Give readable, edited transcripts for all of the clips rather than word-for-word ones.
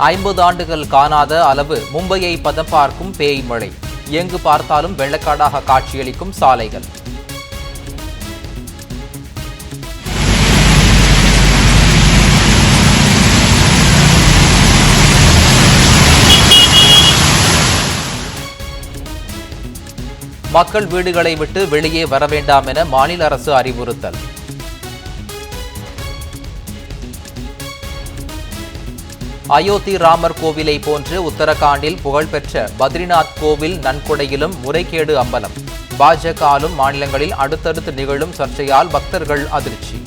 50 ஆண்டுகள் காணாத அளவு மும்பையை பதம் பார்க்கும் பேய் மழை. எங்கு பார்த்தாலும் வெள்ளக்காடாக காட்சியளிக்கும் சாலைகள். மக்கள் வீடுகளை விட்டு வெளியே வர வேண்டாம் என மாநில அரசு அறிவுறுத்தல். அயோத்தி ராமர் கோவிலை போன்று உத்தரகாண்டில் புகழ்பெற்ற பத்ரிநாத் கோவில் நன்கொடையிலும் முறைகேடு அம்பலம். பாஜக ஆளும் மாநிலங்களில் அடுத்தடுத்து நிகழும் சர்ச்சையால் பக்தர்கள் அதிர்ச்சி.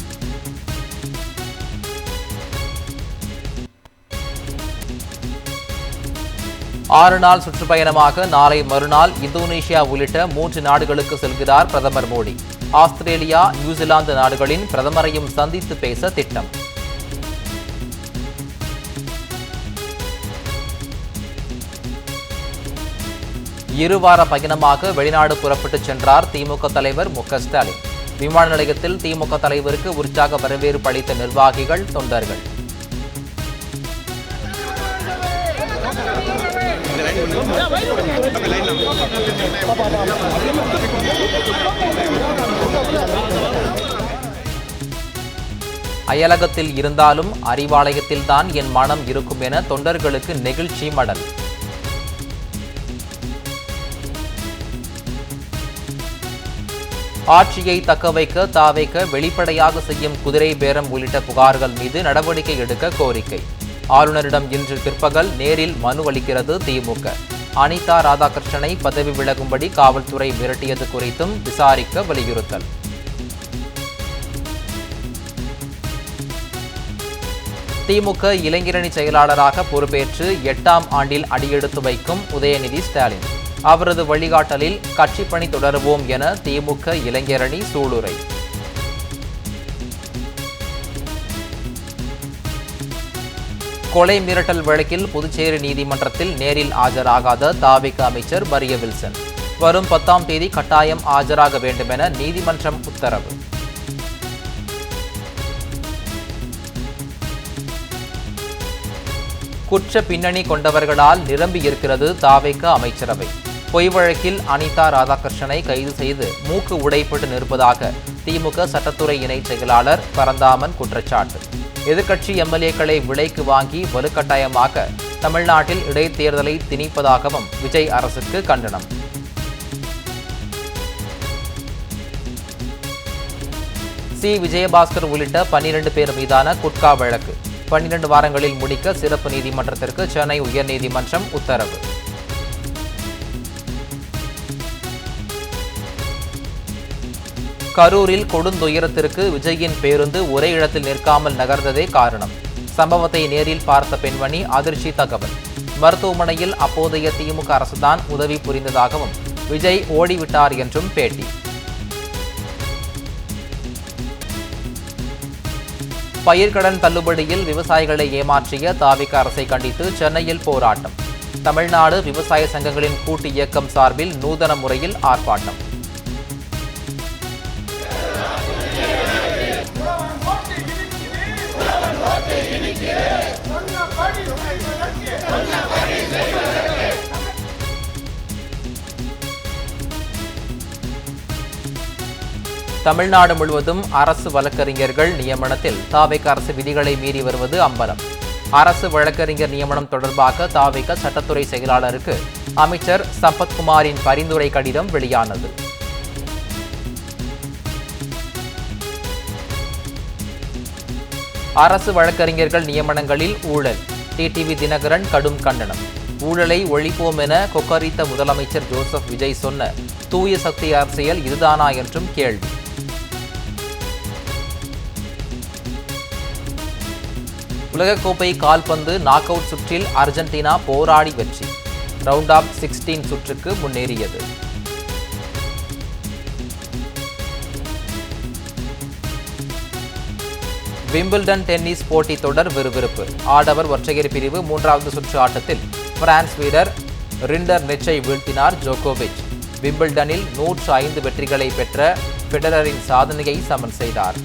ஆறு நாள் சுற்றுப்பயணமாக நாளை மறுநாள் இந்தோனேஷியா உள்ளிட்ட 3 நாடுகளுக்கு செல்கிறார் பிரதமர் மோடி. ஆஸ்திரேலியா, நியூசிலாந்து நாடுகளின் பிரதமரையும் சந்தித்து பேச திட்டம். இருவார பயணமாக வெளிநாடு புறப்பட்டுச் சென்றார் திமுக தலைவர் மு.க.ஸ்டாலின். விமான நிலையத்தில் திமுக தலைவருக்கு உற்சாக வரவேற்பு அளித்த நிர்வாகிகள், தொண்டர்கள். அயலகத்தில் இருந்தாலும் அறிவாலயத்தில்தான் என் மனம் இருக்கும் என தொண்டர்களுக்கு நெகிழ்ச்சி மடல். ஆட்சியை தக்கவைக்க தாவைக்க வெளிப்படையாக செய்யும் குதிரை பேரம் உள்ளிட்ட புகார்கள் மீது நடவடிக்கை எடுக்க கோரிக்கை. ஆளுநரிடம் இன்று பிற்பகல் நேரில் மனு அளிக்கிறது திமுக. அனிதா ராதாகிருஷ்ணனை பதவி விலகும்படி காவல்துறை மிரட்டியது குறித்தும் விசாரிக்க வலியுறுத்தல். திமுக இளைஞரணி செயலாளராக பொறுப்பேற்று 8ஆம் ஆண்டில் அடியெடுத்து வைக்கும் உதயநிதி ஸ்டாலின். அவரது வழிகாட்டலில் கட்சிப் பணி தொடருவோம் என திமுக இளைஞரணி சூளுரை. கொலை மிரட்டல் வழக்கில் புதுச்சேரி நீதிமன்றத்தில் நேரில் ஆஜராகாத தாவிக அமைச்சர் மரிய வில்சன். வரும் 10ஆம் தேதி கட்டாயம் ஆஜராக வேண்டும் என நீதிமன்றம் உத்தரவு. குற்ற பின்னணி கொண்டவர்களால் நிரம்பி இருக்கிறது தாவிக அமைச்சரவை. பொய் வழக்கில் அனிதா ராதாகிருஷ்ணனை கைது செய்து மூக்கு உடைப்பட்டு நிற்பதாக திமுக சட்டத்துறை இணை செயலாளர் பரந்தாமன் குற்றச்சாட்டு. எதிர்க்கட்சி எம்எல்ஏக்களை விலைக்கு வாங்கி வலுக்கட்டாயமாக தமிழ்நாட்டில் இடைத்தேர்தலை திணிப்பதாகவும் விஜய் அரசுக்கு கண்டனம். சி. விஜயபாஸ்கர் உள்ளிட்ட 12 பேர் மீதான குட்கா வழக்கு 12 வாரங்களில் முடிக்க சிறப்பு நீதிமன்றத்திற்கு சென்னை உயர்நீதிமன்றம் உத்தரவு. கரூரில் கொடுந்துயரத்திற்கு விஜயின் பேருந்து ஒரே இடத்தில் நிற்காமல் நகர்ந்ததே காரணம். சம்பவத்தை நேரில் பார்த்த பெண்மணி அதிர்ச்சி தகவல். மருத்துவமனையில் அப்போதைய திமுக அரசுதான் உதவி புரிந்ததாகவும் விஜய் ஓடிவிட்டார் என்றும் பேட்டி. பயிர்க்கடன் தள்ளுபடியில் விவசாயிகளை ஏமாற்றிய தாவிக அரசை கண்டித்து சென்னையில் போராட்டம். தமிழ்நாடு விவசாய சங்கங்களின் கூட்டு இயக்கம் சார்பில் நூதன முறையில் ஆர்ப்பாட்டம். தமிழ்நாடு முழுவதும் அரசு வழக்கறிஞர்கள் நியமனத்தில் தாவிக அரசு விதிகளை மீறி வருவது அம்பலம். அரசு வழக்கறிஞர் நியமனம் தொடர்பாக தாவிக சட்டத்துறை செயலாளருக்கு அமைச்சர் சம்பத்குமாரின் பரிந்துரை கடிதம் வெளியானது. அரசு வழக்கறிஞர்கள் நியமனங்களில் ஊழல். டிடிவி தினகரன் கடும் கண்டனம். ஊழலை ஒழிப்போம் என கொக்கரித்த முதலமைச்சர் ஜோசப் விஜய் சொன்ன தூய சக்தி அரசியல் இதுதானா என்றும் கேள்வி. உலகக்கோப்பை கால்பந்து நாக் அவுட் சுற்றில் அர்ஜென்டினா போராடி வெற்றி. ரவுண்ட் ஆஃப் 16 சுற்றுக்கு முன்னேறியது. விம்பிள்டன் டென்னிஸ் போட்டித் தொடர் விறுவிறுப்பு. ஆடவர் ஒற்றையர் பிரிவு 3வது சுற்று ஆட்டத்தில் பிரான்ஸ் வீரர் ரிண்டர் நெச்சை வீழ்த்தினார் ஜோகோவிச். விம்பிள்டனில் 105 வெற்றிகளை பெற்ற ஃபெடரரின் சாதனையை சமன் செய்தார்.